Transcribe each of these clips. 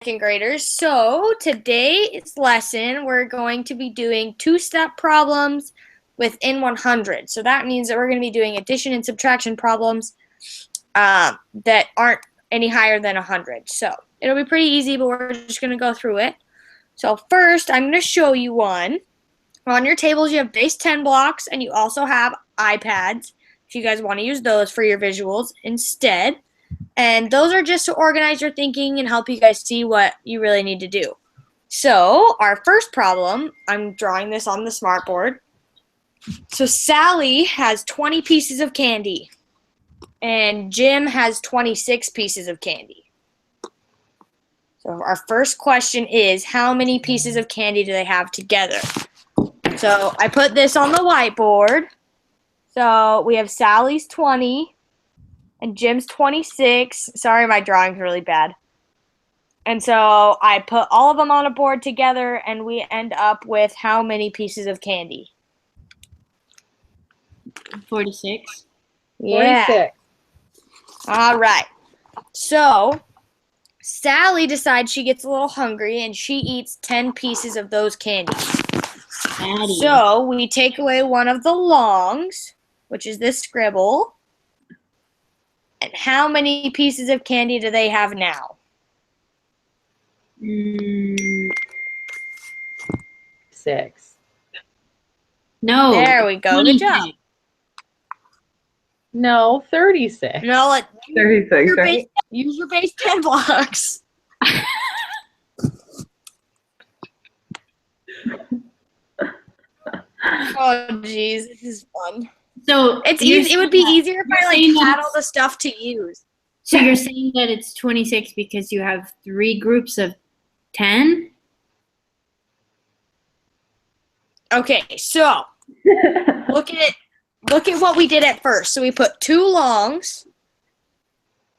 second graders. So today's lesson, we're going to be doing two-step problems within 100. So that means that we're going to be doing addition and subtraction problems that aren't any higher than 100. So it'll be pretty easy, but we're just going to go through it. So first, I'm going to show you one. On your tables, you have base 10 blocks, and you also have iPads if you guys want to use those for your visuals instead. And those are just to organize your thinking and help you guys see what you really need to do. So our first problem, I'm drawing this on the smartboard. So Sally has 20 pieces of candy, and Jim has 26 pieces of candy. So our first question is, how many pieces of candy do they have together? So I put this on the whiteboard. So we have Sally's 20 and Jim's 26. Sorry, my drawing's really bad. And so I put all of them on a board together, and we end up with how many pieces of candy? 46. Yeah. 46. All right. So Sally decides she gets a little hungry, and she eats 10 pieces of those candies. Maddie. So we take away one of the longs, which is this scribble. And how many pieces of candy do they have now? 6. No. There we go. Good job. 26. No, 36. No, 36, right? use your base 10 blocks. Oh, geez, this is fun. So It's you're easy. It would be saying easier if I saying like had that- all the stuff to use. So you're saying that it's 26 because you have 3 groups of 10? Okay, so look at what we did at first. So we put 2 longs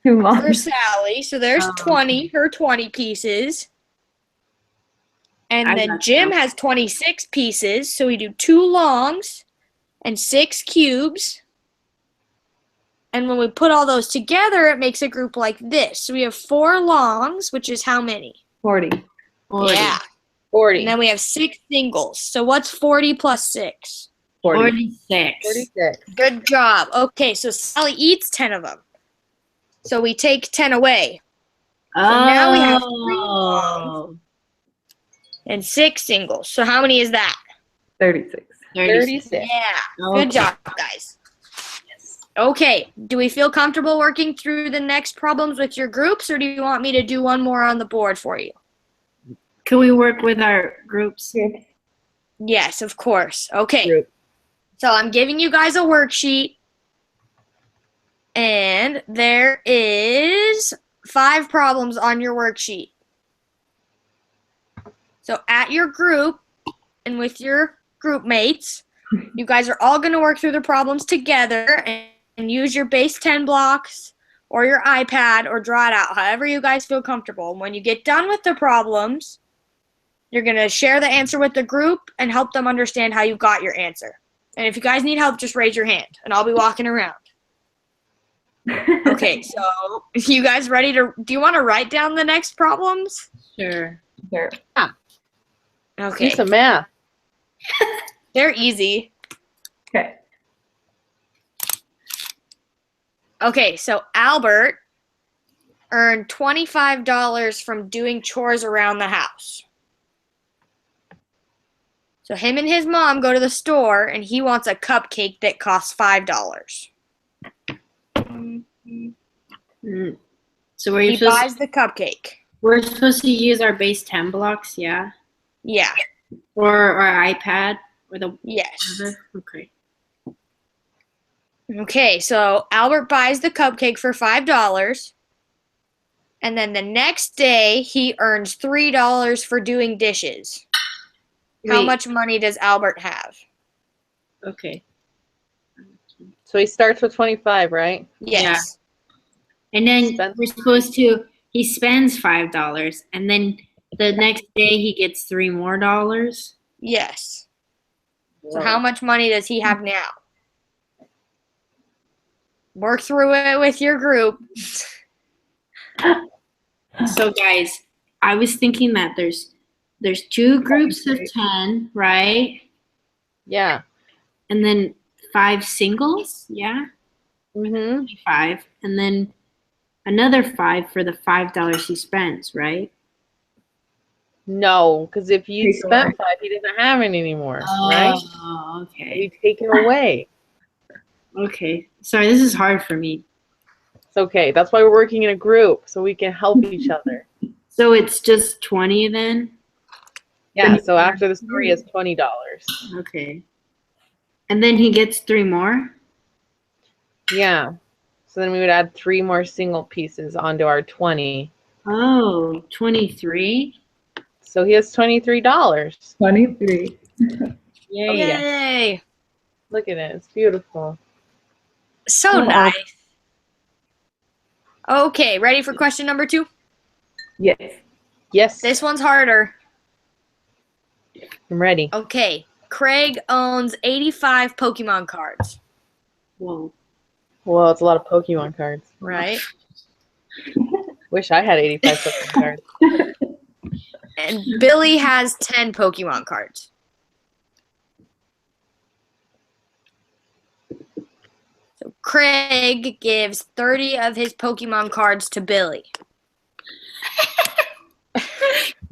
Too for long. Sally. So there's Oh, 20, her 20 pieces. And I then got Jim you. has 26 pieces. So we do 2 longs and 6 cubes. And when we put all those together, it makes a group like this. So we have 4 longs, which is how many? 40. 40. Yeah. 40. And then we have 6 singles. So what's 40 plus 6? 46. 46. Good job. Okay, so Sally eats 10 of them. So we take 10 away. Oh. now we have 3 longs. And 6 singles. So how many is that? 36. 36. Yeah. Okay. Good job, guys. Okay. Do we feel comfortable working through the next problems with your groups, or do you want me to do one more on the board for you? Can we work with our groups? Yes, of course. Okay. Group. So I'm giving you guys a worksheet. And there is 5 problems on your worksheet. So at your group and with your group mates, you guys are all going to work through the problems together and use your base 10 blocks or your iPad or draw it out, however you guys feel comfortable. And when you get done with the problems, you're going to share the answer with the group and help them understand how you got your answer. And if you guys need help, just raise your hand and I'll be walking around. Okay, so you guys ready to, do you want to write down the next problems? Sure. Here. Okay, Do some math. they're easy. Okay. Okay, so Albert earned $25 from doing chores around the house. So him and his mom go to the store and he wants a cupcake that costs $5. So we're He supposed, buys the cupcake. we're supposed to use our base 10 blocks, yeah? Yeah, Or our iPad? Or the yes. whatever? Okay. Okay, so Albert buys the cupcake for $5. And then the next day, he earns $3 for doing dishes. How Wait, much money does Albert have? Okay. So he starts with 25, right? Yes. And then Spend- we're supposed to, he spends $5, and then the next day he gets $3 more. Yes. So how much money does he have now? Work through it with your group. So guys, I was thinking that there's two groups of 10, right? Yeah. And then 5 singles, yeah? Mm-hmm. 5. And then another 5 for the $5 he spends, right? No, because if you Take spent away. 5, he doesn't have any anymore, right? Oh, okay. You take it away. Okay. Sorry, this is hard for me. It's okay. That's why we're working in a group, so we can help each other. So it's just 20 then? Yeah, so after the story is $20. Okay. And then he gets 3 more? Yeah. So then we would add 3 more single pieces onto our 20. Oh, 23? So he has $23. 23. Yay. Oh, yeah. Yay! Look at it. It's beautiful. So Oh. nice. Okay, ready for question number 2? Yes. Yes, This one's harder. I'm ready. Okay, Craig owns 85 Pokemon cards, Whoa. Well, it's a lot of Pokemon cards. right? Wish I had 85 Pokemon cards. And Billy has 10 Pokemon cards. So Craig gives 30 of his Pokemon cards to Billy.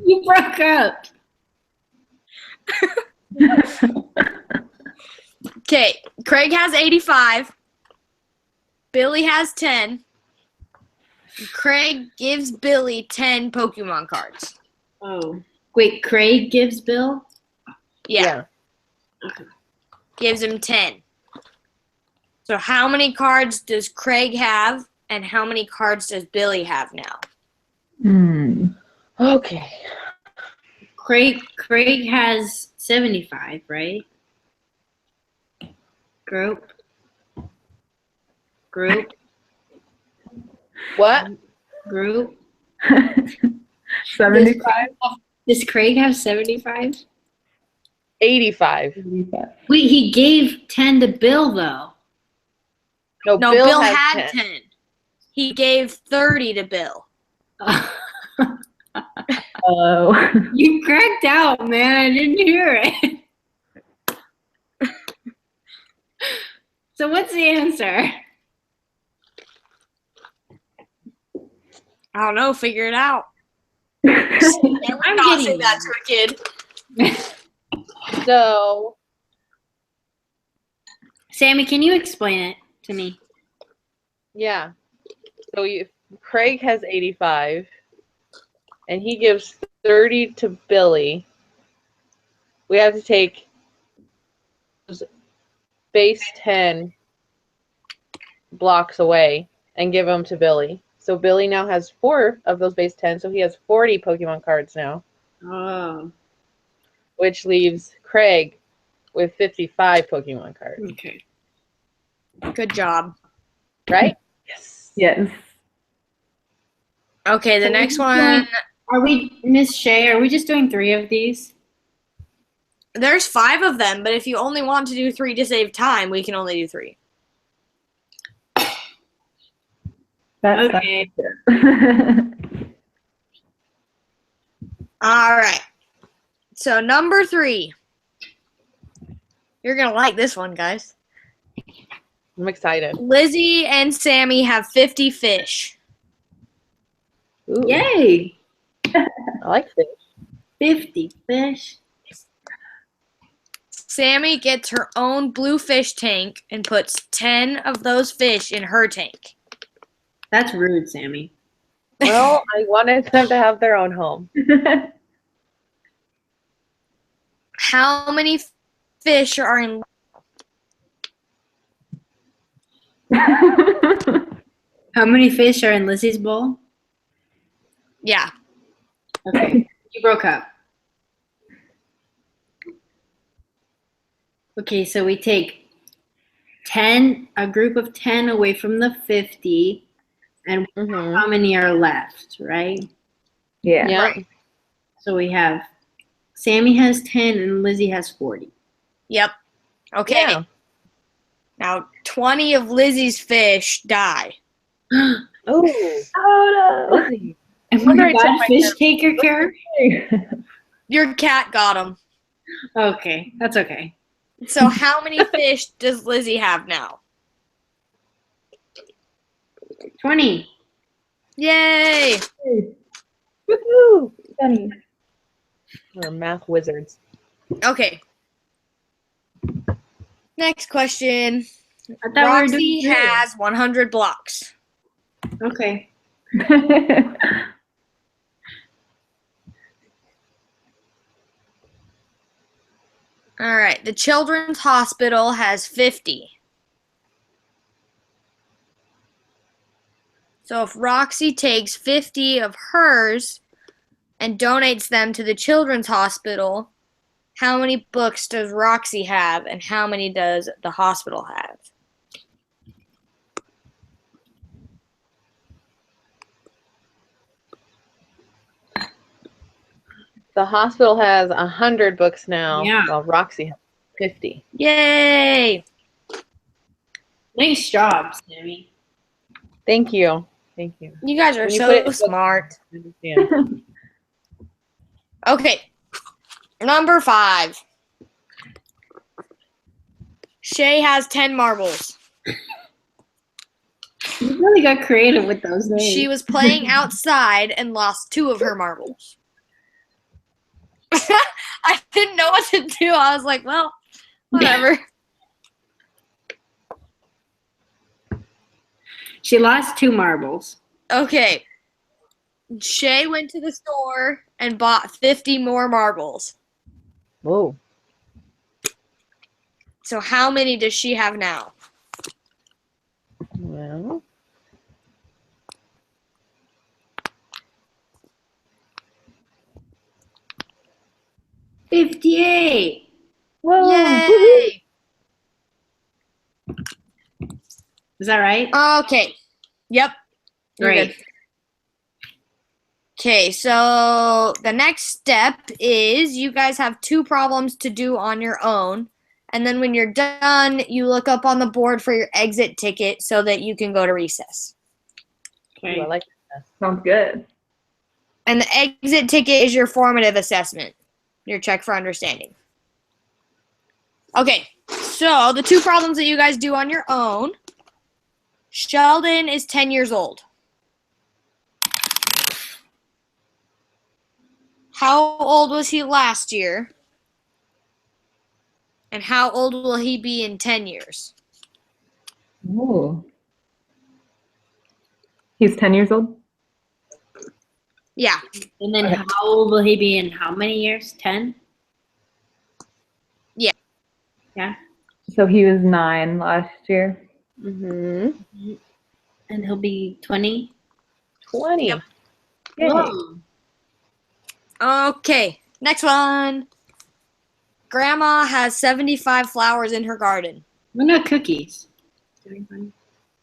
You broke up. Okay, Craig has 85. Billy has 10. Craig gives Billy 10 Pokemon cards. Oh. Wait, Craig gives Bill? Yeah, gives him 10. So how many cards does Craig have, and how many cards does Billy have now? Okay. Craig has 75, right? Group. What? 75. Does Craig have 75? 85. Wait, he gave 10 to Bill, though. No, Bill Bill has had 10. 10. He gave 30 to Bill. Oh. You cracked out, man. I didn't hear it. So what's the answer? I don't know. Figure it out. I'm Not say getting that to a kid. So, Sammy, can you explain it to me? yeah. So Craig has 85, and he gives 30 to Billy. We have to take those base 10 blocks away and give them to Billy. So Billy now has 4 of those base 10, so he has 40 Pokemon cards now, Oh, which leaves Craig with 55 Pokemon cards. okay. Good job. Right? Yes. Yes. Okay, the So next we're one. Are we, Miss Shay, are we just doing 3 of these? There's 5 of them, but if you only want to do 3 to save time, we can only do 3. That's Okay. All right. So number 3. You're going to like this one, guys. I'm excited. Lizzie and Sammy have 50 fish. Ooh, Yay! I like fish. 50 fish. Sammy gets her own blue fish tank and puts 10 of those fish in her tank. That's rude, Sammy. Well, I wanted them to have their own home. How many fish are in? How many fish are in Lizzie's bowl? Yeah. Okay. You broke up. Okay, so we take 10, a group of 10 away from the 50, and Mm-hmm. how many are left, right? Yeah. Yeah. Right. So we have Sammy has 10 and Lizzie has 40. Yep. Okay. Yeah. Now 20 of Lizzie's fish die. Oh, Oh no. Lizzie. Am wonder I I a took bad my fish pen. taker, Kara? Your cat got him. Okay, that's okay. So how many fish does Lizzie have now? 20. Yay! Woohoo! Funny. We're math wizards. Okay. Next question. I thought we were Roxy doing has 100 blocks. Okay. All right. The Children's Hospital has 50. So if Roxy takes 50 of hers and donates them to the Children's Hospital, how many books does Roxy have and how many does the hospital have? The hospital has 100 books now, Yeah. while Roxy has 50. Yay! Nice job, Sammy. Thank you. Thank you. You guys are When you put it so in books, smart. I understand. Okay. Number 5. Shay has 10 marbles. You really got creative with those names. She was playing outside and lost 2 of her marbles. I didn't know what to do. I was like, well, whatever. She lost 2 marbles. Okay. Shay went to the store and bought 50 more marbles. Whoa. So how many does she have now? Well, 58. whoa. Yay! Is that right? Okay. Yep. You're Great. good. Okay, so the next step is you guys have 2 problems to do on your own. And then when you're done, you look up on the board for your exit ticket so that you can go to recess. Ooh, I Okay. like Sounds good. And the exit ticket is your formative assessment, your check for understanding. Okay, so the 2 problems that you guys do on your own. Sheldon is 10 years old. How old was he last year? And how old will he be in 10 years? Ooh. He's 10 years old? Yeah. And then how old will he be in how many years? 10? Yeah. Yeah. So he was 9 last year. Mm-hmm. And he'll be 20? 20. Yep. Yay. Whoa. Okay, next one. Grandma has 75 flowers in her garden. What about cookies?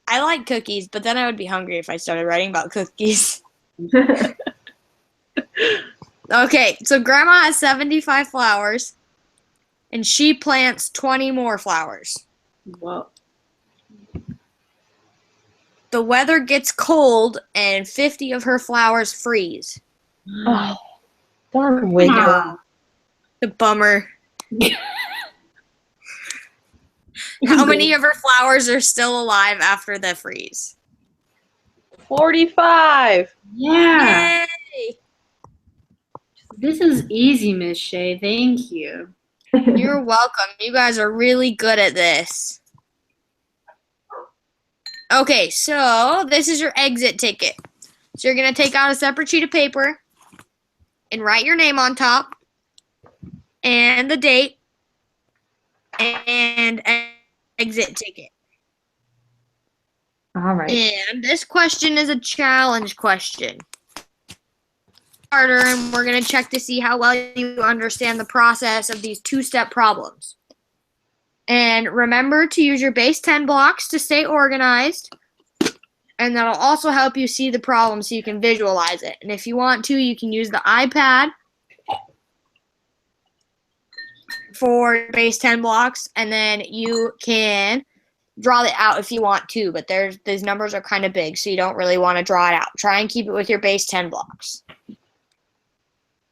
I like cookies, but then I would be hungry if I started writing about cookies. Okay, so Grandma has 75 flowers, and she plants 20 more flowers. Whoa. The weather gets cold, and 50 of her flowers freeze. Oh, darn Wiggum. Wow. The bummer. How many of her flowers are still alive after the freeze? 45. Yeah. Yay! This is easy, Miss Shay. Thank you. You're welcome. You guys are really good at this. Okay, so this is your exit ticket. So you're going to take out a separate sheet of paper and write your name on top and the date and exit ticket. All right. And this question is a challenge question. Harder, and we're going to check to see how well you understand the process of these 2-step problems. And remember to use your base 10 blocks to stay organized. And that'll also help you see the problem so you can visualize it. And if you want to, you can use the iPad for base 10 blocks. And then you can draw it out if you want to, but these numbers are kind of big, so you don't really want to draw it out. Try and keep it with your base 10 blocks.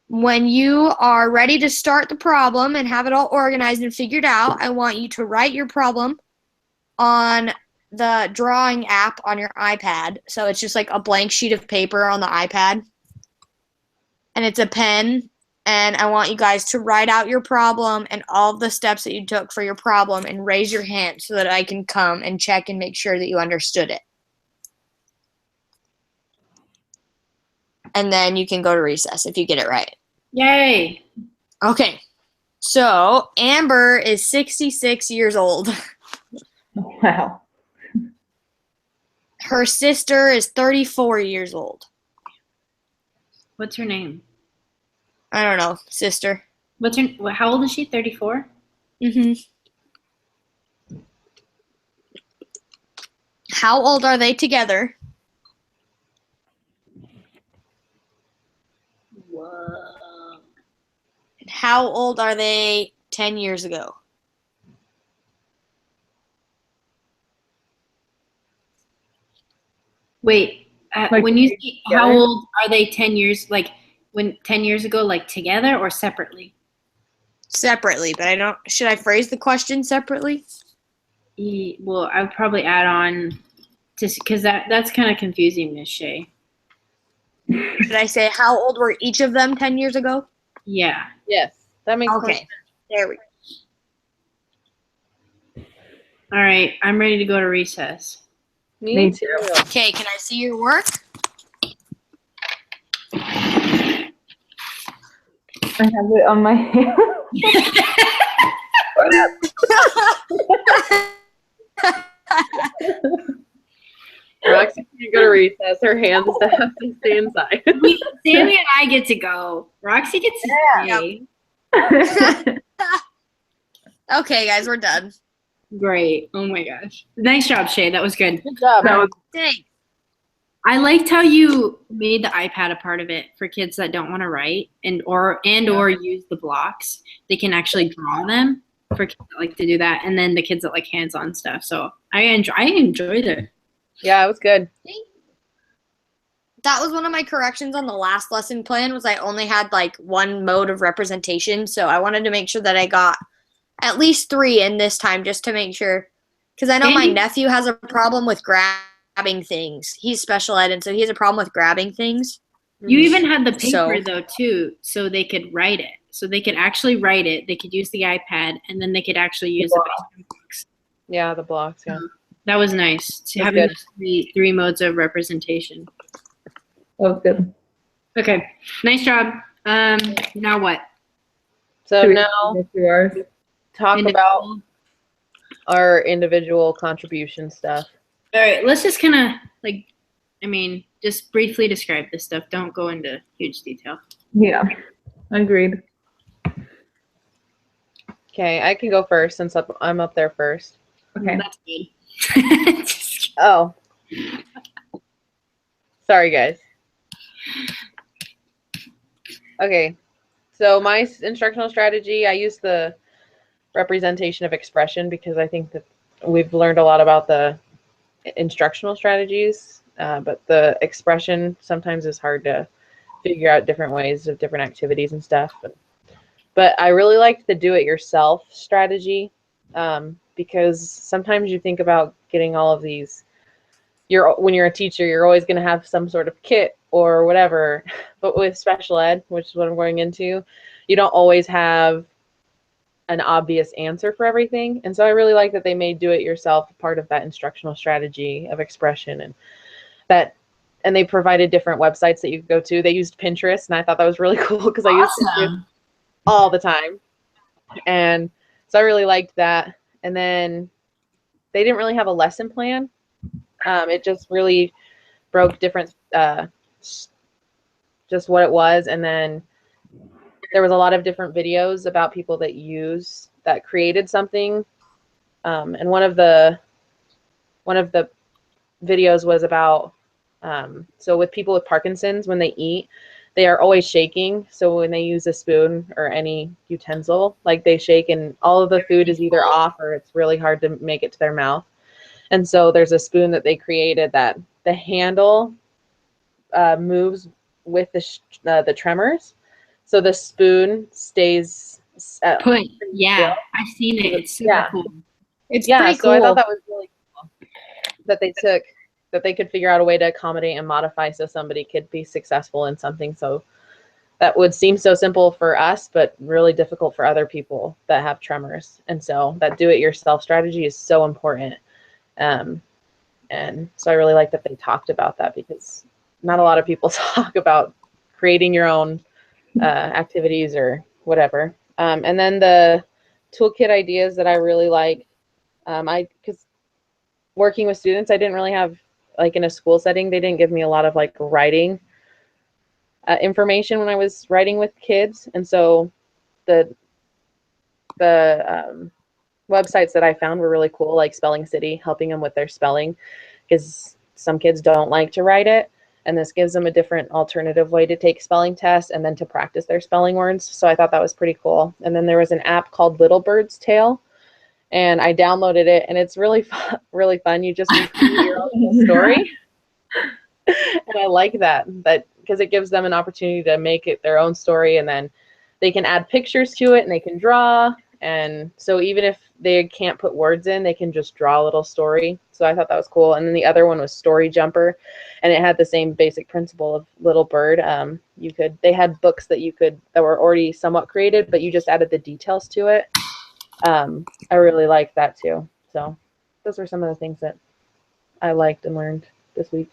When you are ready to start the problem and have it all organized and figured out, I want you to write your problem on the drawing app on your iPad. So it's just like a blank sheet of paper on the iPad. And it's a pen. And I want you guys to write out your problem and all the steps that you took for your problem and raise your hand so that I can come and check and make sure that you understood it. And then you can go to recess if you get it right. Yay. Okay. So Amber is 66 years old. Wow. Her sister is 34 years old. What's her name? I don't know, sister. How old is she? 34? Mm-hmm. How old are they together? Whoa. And how old are they 10 years ago? Wait, Like, when you say how together? old are they 10 years, like when 10 years ago, like together or separately? Separately, but I don't. Should I phrase the question separately? Well, I would probably add on just because that's kind of confusing, Miss Shay. Should I say how old were each of them 10 years ago? Yeah. Yes, that makes more Okay. sense. There we go. All right, I'm ready to go to recess. Me Me too. Okay, can I see your work? I have it on my hand. Roxy can't go to recess. Her hands have to stay inside. Sammy and I get to go. Roxy gets to stay. Okay, guys, we're done. Great. Oh my gosh. Nice job, Shay. That was good. Good job. That was Thanks. I liked how you made the iPad a part of it for kids that don't want to write or use the blocks. They can actually draw them for kids that like to do that, and then the kids that like hands-on stuff. So I enjoyed it. Yeah, it was good. That was one of my corrections on the last lesson plan was I only had like one mode of representation. So I wanted to make sure that I got at least 3 in this time just to make sure. Because I know my Sandy? nephew has a problem with grabbing things. He's special ed, and so he has a problem with grabbing things. You even had the paper So- though too, so they could write it. So they could actually write it. They could use the iPad, and then they could actually use the blocks. Yeah, the blocks. Yeah. That was nice to That's have good. those three modes of representation. good. Okay, nice job. Now what? So Should we now go through ours? talk about Individual? our individual contribution stuff. All right, let's just kind of just briefly describe this stuff. Don't go into huge detail. Yeah, agreed. Okay, I can go first since I'm up there first. Okay. That's good. Just kidding. Oh. Sorry, guys. Okay, so my instructional strategy, I use the representation of expression because I think that we've learned a lot about the instructional strategies, but the expression sometimes is hard to figure out different ways of different activities and stuff. But I really liked the do-it-yourself strategy because sometimes you think about getting all of these. When you're a teacher, you're always going to have some sort of kit or whatever. But with special ed, which is what I'm going into, you don't always have an obvious answer for everything. And so I really like that they made do-it-yourself part of that instructional strategy of expression, and they provided different websites that you could go to. They used Pinterest, and I thought that was really cool because I used Pinterest all the time. And so I really liked that. And then they didn't really have a lesson plan. It just really broke different, just what it was. And then there was a lot of different videos about people that created something. And one of the videos was about, so with people with Parkinson's, when they eat, they are always shaking. So when they use a spoon or any utensil, like they shake and all of the food is either off or it's really hard to make it to their mouth. And so there's a spoon that they created that the handle moves with the tremors. So the spoon stays Yeah, I've seen it. It's super Yeah. cool. It's yeah, pretty so I thought cool. that was really cool that they could figure out a way to accommodate and modify so somebody could be successful in something so that would seem so simple for us, but really difficult for other people that have tremors. And so that do-it-yourself strategy is so important. And so I really like that they talked about that, because not a lot of people talk about creating your own activities or whatever. And then the toolkit ideas that I really like, because working with students, I didn't really have, like in a school setting, they didn't give me a lot of like writing information when I was writing with kids. And so the websites that I found were really cool, like Spelling City, helping them with their spelling, because some kids don't like to write it. And this gives them a different alternative way to take spelling tests and then to practice their spelling words. So I thought that was pretty cool. And then there was an app called Little Bird's Tale, and I downloaded it, and it's really really fun. You just create your own story. And I like that because it gives them an opportunity to make it their own story, and then they can add pictures to it and they can draw. And so even if they can't put words in, they can just draw a little story. So I thought that was cool. And then the other one was Story Jumper, and it had the same basic principle of Little Bird. They had books that were already somewhat created, but you just added the details to it. I really liked that too. So those were some of the things that I liked and learned this week.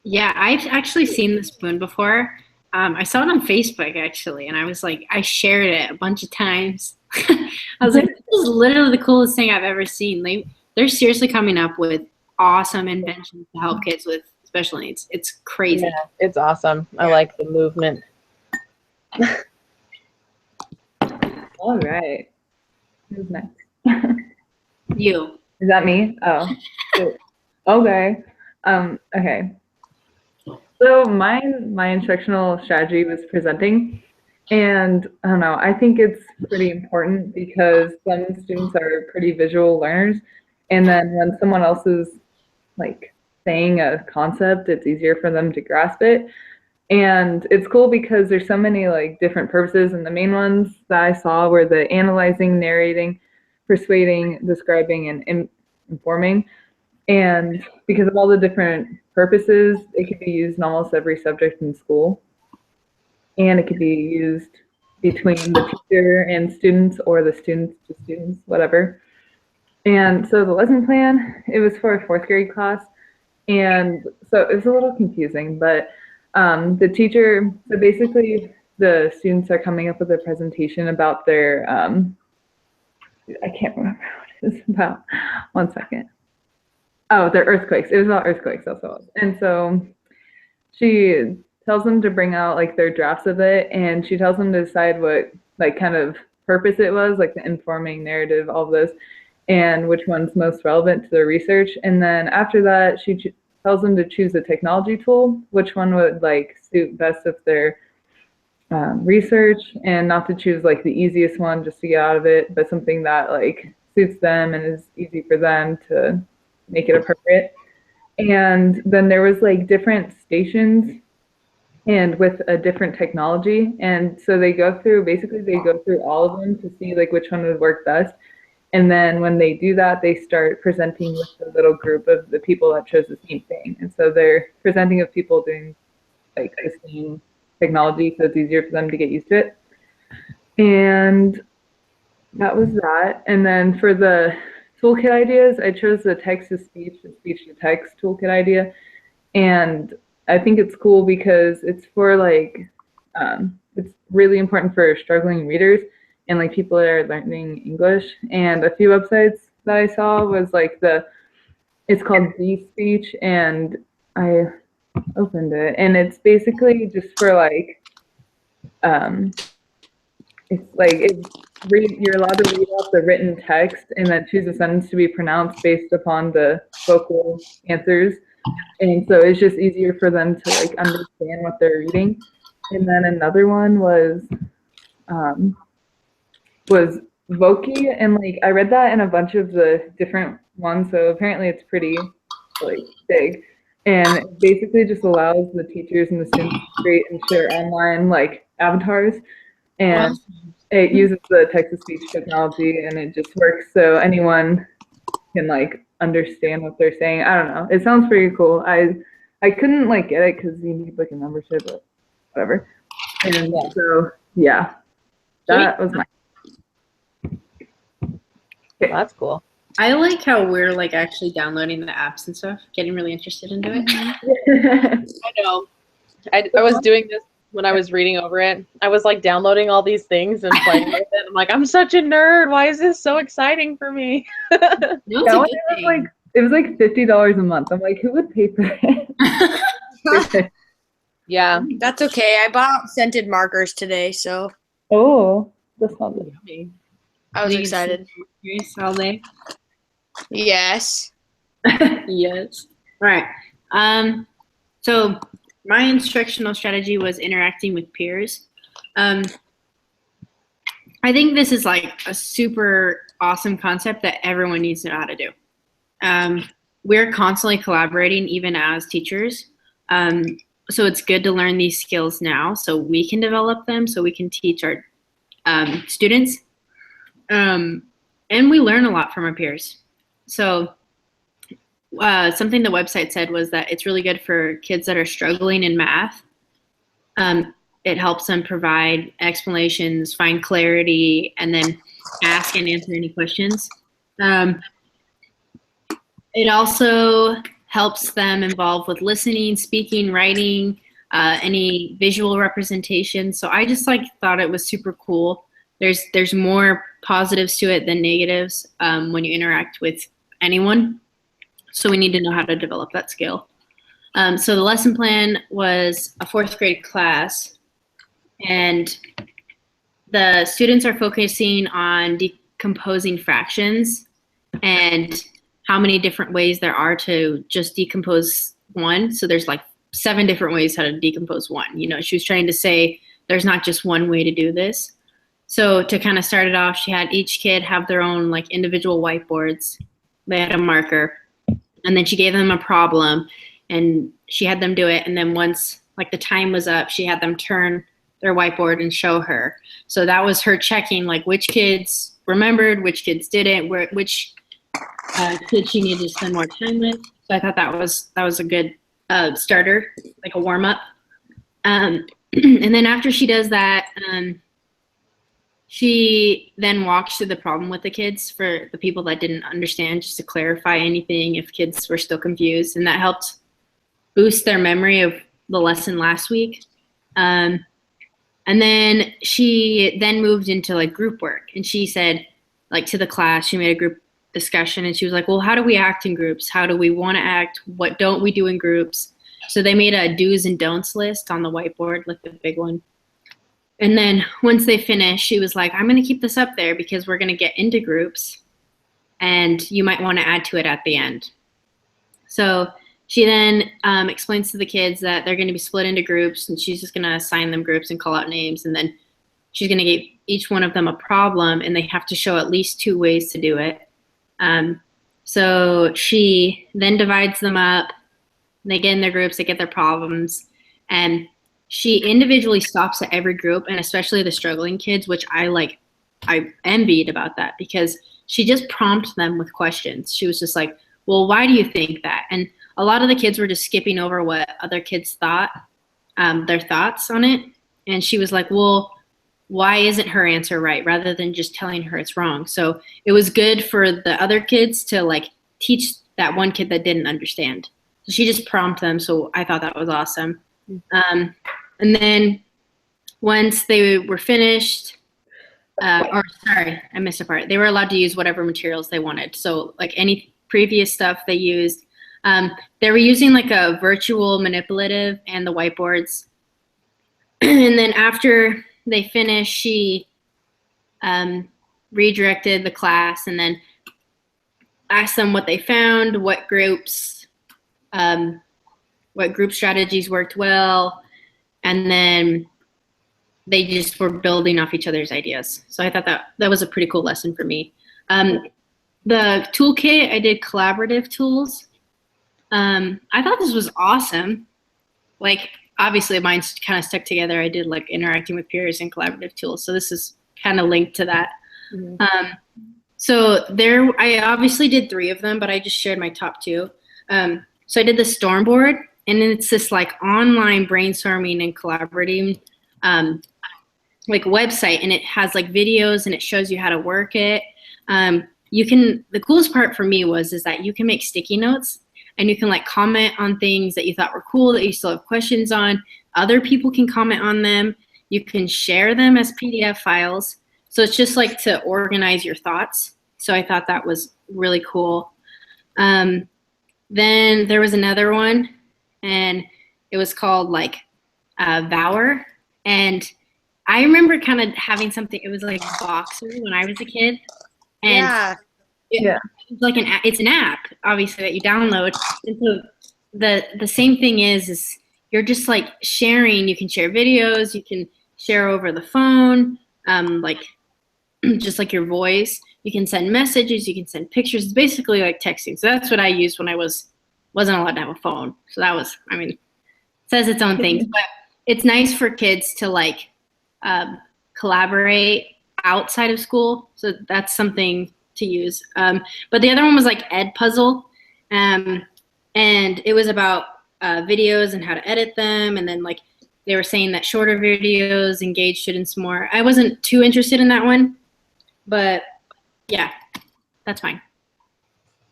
Yeah, I've actually seen the spoon before. I saw it on Facebook actually, and I was like, I shared it a bunch of times. I was like, this is literally the coolest thing I've ever seen. They're seriously coming up with awesome inventions to help kids with special needs. It's crazy. Yeah, it's awesome. I like the movement. All right. Who's next? You. Is that me? Oh. Okay. Okay. So my instructional strategy was presenting, and I don't know, I think it's pretty important because some students are pretty visual learners, and then when someone else is like saying a concept, it's easier for them to grasp it. And it's cool because there's so many like different purposes, and the main ones that I saw were the analyzing, narrating, persuading, describing, and informing. And because of all the different purposes, it could be used in almost every subject in school. And it could be used between the teacher and students, or the students to students, whatever. And so the lesson plan, it was for a 4th grade class. And so it was a little confusing, but the teacher, so basically the students are coming up with a presentation about their, I can't remember what it's about. One second. Oh, they're earthquakes. It was about earthquakes, that's what it was. And so she tells them to bring out like their drafts of it, and she tells them to decide what like kind of purpose it was, like the informing, narrative, all of those, and which one's most relevant to their research. And then after that, she tells them to choose a technology tool, which one would like suit best of their research, and not to choose like the easiest one just to get out of it, but something that like suits them and is easy for them to make it appropriate. And then there was like different stations and with a different technology. And so they go through all of them to see like which one would work best. And then when they do that, they start presenting with the little group of the people that chose the same thing. And so they're presenting with people doing like the same technology, so it's easier for them to get used to it. And that was that. And then for the toolkit ideas, I chose the text-to-speech and speech-to-text toolkit idea. And I think it's cool because it's for like, it's really important for struggling readers and like people that are learning English. And a few websites that I saw was like it's called D-Speech, and I opened it, and it's basically just for like, you're allowed to read out the written text and then choose a sentence to be pronounced based upon the vocal answers. And so it's just easier for them to like understand what they're reading. And then another one was Voki, and like I read that in a bunch of the different ones, so apparently it's pretty like big. And it basically just allows the teachers and the students to create and share online like avatars, and it uses the text-to-speech technology, and it just works so anyone can like understand what they're saying. I don't know. It sounds pretty cool. I couldn't like get it because you need like a membership, but whatever. And so yeah, that was my. That's cool. I like how we're like actually downloading the apps and stuff, getting really interested into it. I know. I was doing this when I was reading over it. I was like downloading all these things and playing with it. I'm like, I'm such a nerd. Why is this so exciting for me? No, it's a good thing. It was like $50 a month. I'm like, who would pay for it? Yeah. That's okay. I bought scented markers today, so Oh, that's not good. I was You can excited. see all day. Yes. Yes. All right. So my instructional strategy was interacting with peers. I think this is like a super awesome concept that everyone needs to know how to do. We're constantly collaborating even as teachers. So it's good to learn these skills now so we can develop them, so we can teach our students. And we learn a lot from our peers. So something the website said was that it's really good for kids that are struggling in math. It helps them provide explanations, find clarity, and then ask and answer any questions. It also helps them involved with listening, speaking, writing, any visual representation. So I just like thought it was super cool. There's more positives to it than negatives when you interact with anyone. So we need to know how to develop that skill. So the lesson plan was a 4th grade class, and the students are focusing on decomposing fractions and how many different ways there are to just decompose one. So there's like 7 different ways how to decompose one. You know, she was trying to say there's not just one way to do this. So to kind of start it off, she had each kid have their own like individual whiteboards. They had a marker, and then she gave them a problem, and she had them do it. And then once like the time was up, she had them turn their whiteboard and show her. So that was her checking like which kids remembered, which kids didn't, which kids she needed to spend more time with. So I thought that was a good starter, like a warm up. And then after she does that, she then walks through the problem with the kids for the people that didn't understand, just to clarify anything if kids were still confused. And that helped boost their memory of the lesson last week. And then she then moved into like group work. And she said, like to the class, she made a group discussion, and she was like, well, how do we act in groups? How do we want to act? What don't we do in groups? So they made a do's and don'ts list on the whiteboard, like the big one. And then once they finished, she was like, I'm going to keep this up there because we're going to get into groups, and you might want to add to it at the end. So she then explains to the kids that they're going to be split into groups, and she's just going to assign them groups and call out names. And then she's going to give each one of them a problem, and they have to show at least 2 ways to do it. So she then divides them up. They get in their groups, they get their problems, and she individually stops at every group, and especially the struggling kids, which I envied about that, because she just prompted them with questions. She was just like, well, why do you think that? And a lot of the kids were just skipping over what other kids thought, their thoughts on it. And she was like, well, why isn't her answer right, rather than just telling her it's wrong? So it was good for the other kids to like teach that one kid that didn't understand. So she just prompted them. So I thought that was awesome. And then once they were finished, or sorry, I missed a part. They were allowed to use whatever materials they wanted. So like any previous stuff they used, they were using like a virtual manipulative and the whiteboards. And then after they finished, she redirected the class and then asked them what they found, what group strategies worked well, and then they just were building off each other's ideas. So I thought that was a pretty cool lesson for me. The toolkit, I did collaborative tools. I thought this was awesome. Like, obviously mine's kind of stuck together. I did like interacting with peers and collaborative tools. So this is kind of linked to that. Mm-hmm. So there, I obviously did 3 of them, but I just shared my top 2. So I did the Stormboard, and it's this like online brainstorming and collaborating like website, and it has like videos and it shows you how to work it. The coolest part for me is that you can make sticky notes, and you can like comment on things that you thought were cool that you still have questions on. Other people can comment on them. You can share them as PDF files. So it's just like to organize your thoughts. So I thought that was really cool. Then there was another one, and it was called like Vower. And I remember kind of having something, it was like Boxer when I was a kid. And it's like it's an app, obviously, that you download. And so the same thing is you're just like sharing. You can share videos, you can share over the phone, like just like your voice. You can send messages, you can send pictures. It's basically like texting. So that's what I used when I wasn't allowed to have a phone. So that was, I mean, it says its own things, but it's nice for kids to like collaborate outside of school. So that's something to use. But the other one was like Edpuzzle, and it was about videos and how to edit them. And then like they were saying that shorter videos engage students more. I wasn't too interested in that one, but yeah, that's fine.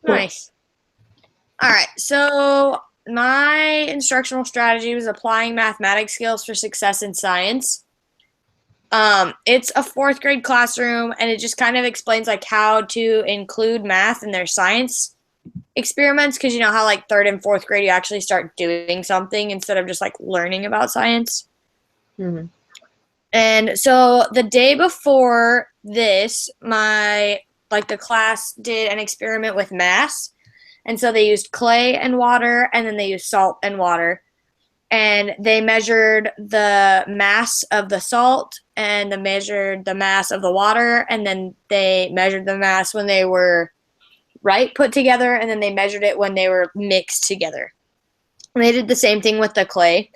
Nice. All right, so my instructional strategy was applying mathematics skills for success in science. It's a 4th grade classroom, and it just kind of explains like how to include math in their science experiments, because you know how like 3rd and 4th grade you actually start doing something instead of just like learning about science. Mm-hmm. And so the day before this, the class did an experiment with mass. And so they used clay and water, and then they used salt and water. And they measured the mass of the salt, and they measured the mass of the water, and then they measured the mass when they were put together, and then they measured it when they were mixed together. And they did the same thing with the clay,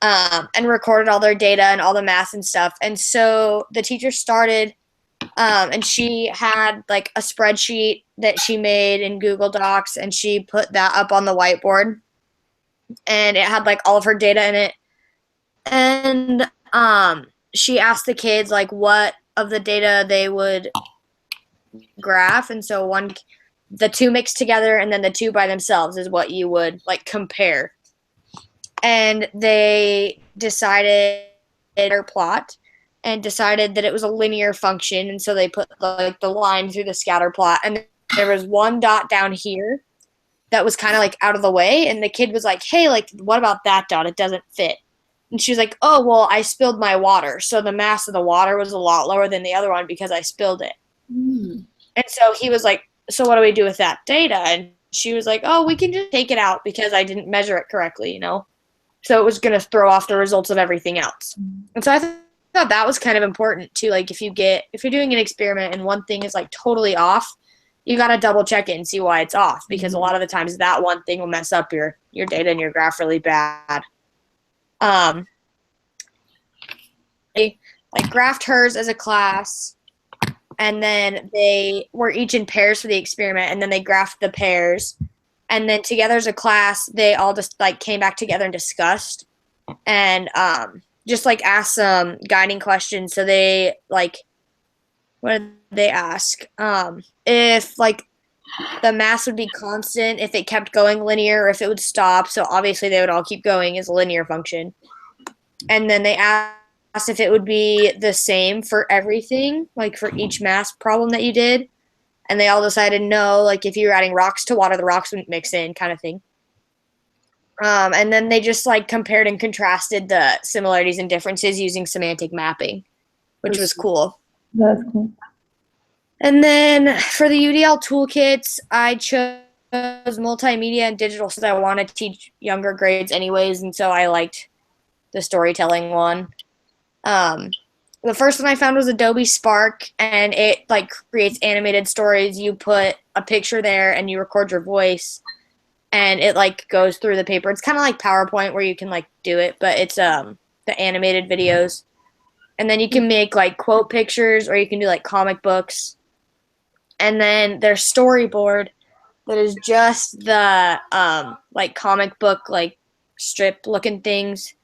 and recorded all their data and all the mass and stuff. And so the teacher started, and she had like a spreadsheet that she made in Google Docs, and she put that up on the whiteboard, and it had like all of her data in it. And she asked the kids like what of the data they would graph. And so the 2 mixed together, and then the 2 by themselves is what you would like compare. And they decided their plot and decided that it was a linear function, and so they put the line through the scatter plot, and there was 1 dot down here that was kind of like out of the way, and the kid was like, hey, like what about that dot? It doesn't fit. And she was like, oh, well, I spilled my water, so the mass of the water was a lot lower than the other one because I spilled it. And so he was like, so what do we do with that data? And she was like, oh, we can just take it out because I didn't measure it correctly, you know? So it was going to throw off the results of everything else. And so I thought that was kind of important too. Like if you're doing an experiment and one thing is like totally off, you got to double check it and see why it's off, because a lot of the times that one thing will mess up your data and your graph really bad. They like graphed hers as a class, and then they were each in pairs for the experiment, and then they graphed the pairs, and then together as a class they all just like came back together and discussed, and just like asked some guiding questions. So they like, what did they ask? If like the mass would be constant, if it kept going linear, or if it would stop. So obviously they would all keep going as a linear function. And then they asked if it would be the same for everything, like for each mass problem that you did. And they all decided no, like if you were adding rocks to water, the rocks wouldn't mix in, kind of thing. And then they just like compared and contrasted the similarities and differences using semantic mapping, which was cool. That's cool. And then for the UDL toolkits, I chose multimedia and digital since I want to teach younger grades anyways, and so I liked the storytelling one. The first one I found was Adobe Spark, and it like creates animated stories. You put a picture there and you record your voice, and it like goes through the paper. It's kind of like PowerPoint where you can like do it, but it's the animated videos. And then you can make like quote pictures, or you can do like comic books. And then there's Storyboard, that is just the like comic book like strip looking things.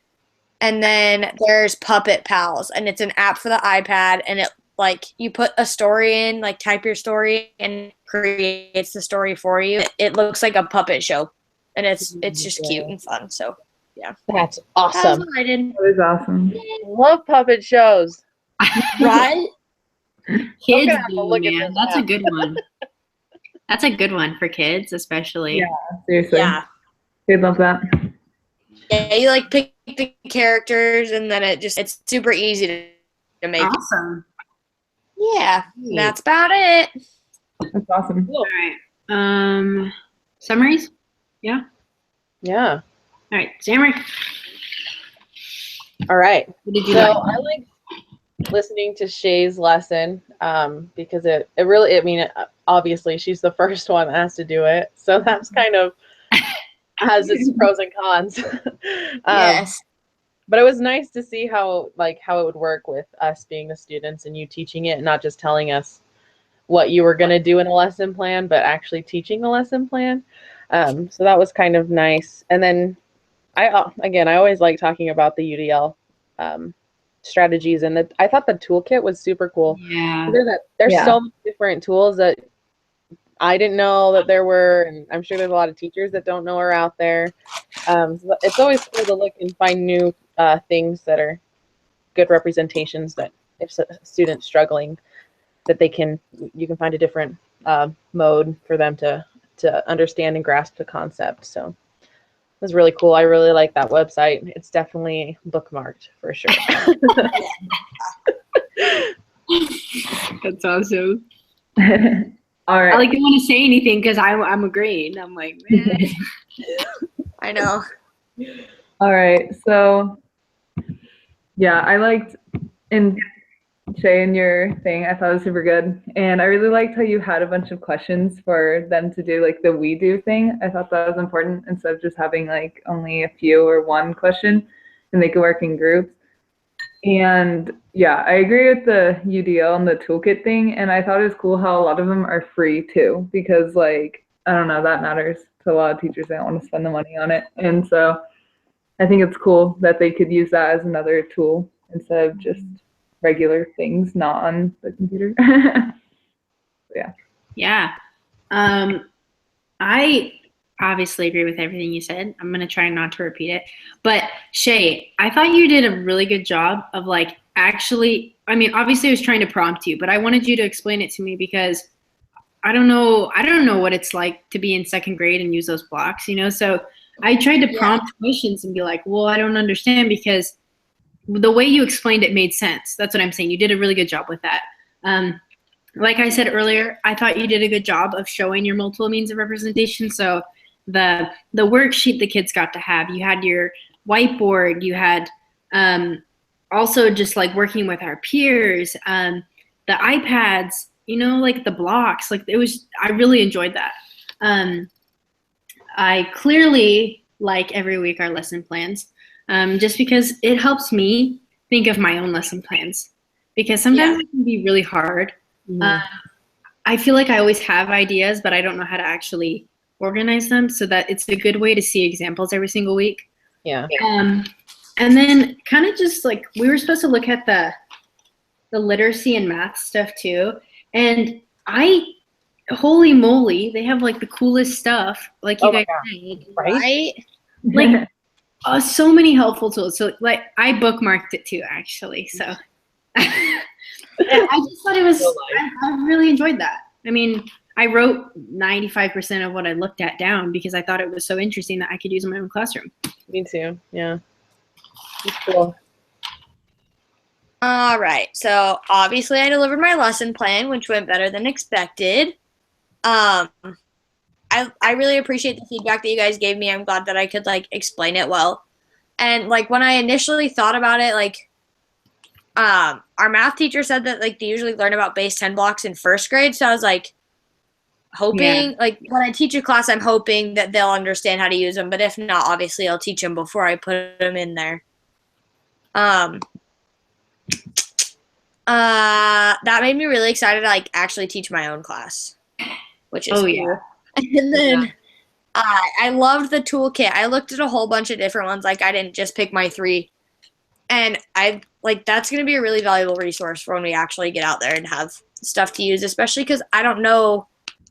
And then there's Puppet Pals, and it's an app for the iPad, and it like you put a story in, like type your story, and it creates the story for you. It looks like a puppet show, and it's just cute and fun. So That's that's awesome. what I did. That is awesome. Love puppet shows. Right? Kids have to do, look at man. this That's a app. good one. That's a good one for kids, especially. Yeah. Seriously. Yeah. They'd love that. Yeah, you like pick the characters, and then it's super easy to make. Awesome. Yeah, that's about it. That's awesome. All right. Summaries? Yeah. All right. Sammy, All right. what did you So like? I like listening to Shay's lesson because it really, I mean, obviously she's the first one that has to do it. So that's kind of has its pros and cons. Yes. But it was nice to see how it would work with us being the students and you teaching it, not just telling us what you were going to do in a lesson plan, but actually teaching the lesson plan. So that was kind of nice. And then I always like talking about the UDL strategies, and I thought the toolkit was super cool. Yeah. There's Yeah. so many different tools that I didn't know that there were, and I'm sure there's a lot of teachers that don't know are out there. So it's always cool to look and find new things that are good representations, that if a student's struggling, that you can find a different mode for them to understand and grasp the concept. So it was really cool. I really like that website. It's definitely bookmarked for sure. That's awesome. All right. I like don't want to say anything because I'm agreeing. I'm like, man. I know. All right. So, yeah, I liked Shay, in your thing. I thought it was super good. And I really liked how you had a bunch of questions for them to do, like the we do thing. I thought that was important instead of just having like only a few or one question, and they could work in groups. And yeah, I agree with the UDL and the toolkit thing. And I thought it was cool how a lot of them are free too, because like, I don't know, that matters to a lot of teachers. They don't want to spend the money on it. And so I think it's cool that they could use that as another tool instead of just regular things not on the computer. Yeah. I obviously agree with everything you said. I'm going to try not to repeat it. But Shay, I thought you did a really good job of like actually, I mean, obviously I was trying to prompt you, but I wanted you to explain it to me because I don't know what it's like to be in second grade and use those blocks, you know? So I tried to prompt questions and be like, well, I don't understand, because the way you explained it made sense. That's what I'm saying. You did a really good job with that. Like I said earlier, I thought you did a good job of showing your multiple means of representation. So the worksheet the kids got to have, you had your whiteboard, you had also just like working with our peers, the iPads, you know, like the blocks, like I really enjoyed that. I clearly like every week our lesson plans, just because it helps me think of my own lesson plans, because sometimes it can be really hard. I feel like I always have ideas, but I don't know how to actually organize them, so that it's a good way to see examples every single week. Yeah. And then kind of just like we were supposed to look at the literacy and math stuff too. And holy moly, they have like the coolest stuff, like you guys said, Right? like so many helpful tools. So like I bookmarked it too, actually. So I just thought it was, I really enjoyed that. I mean, I wrote 95% of what I looked at down because I thought it was so interesting that I could use in my own classroom. Me too. Yeah. It's cool. All right. So obviously I delivered my lesson plan, which went better than expected. I really appreciate the feedback that you guys gave me. I'm glad that I could like explain it well. And like when I initially thought about it, like our math teacher said that like they usually learn about base 10 blocks in first grade. So I was like hoping, like when I teach a class, I'm hoping that they'll understand how to use them. But if not, obviously I'll teach them before I put them in there. That made me really excited to like actually teach my own class, which is cool. Yeah. And then I loved the toolkit. I looked at a whole bunch of different ones. Like I didn't just pick my 3. And I like that's going to be a really valuable resource for when we actually get out there and have stuff to use, especially because I don't know,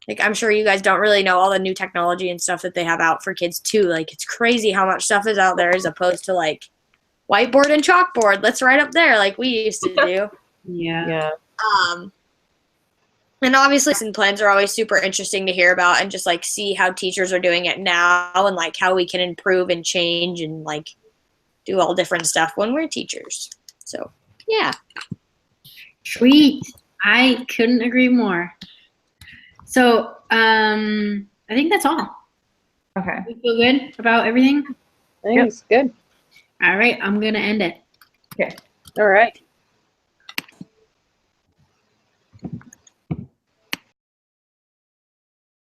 like I'm sure you guys don't really know all the new technology and stuff that they have out for kids too. Like it's crazy how much stuff is out there as opposed to like whiteboard and chalkboard. Let's write up there like we used to do. Yeah. And obviously lesson plans are always super interesting to hear about and just like see how teachers are doing it now and like how we can improve and change and like do all different stuff when we're teachers. So yeah. Sweet. I couldn't agree more. So I think that's all. Okay. You feel good about everything? I think it's good. All right, I'm gonna end it. Okay. All right.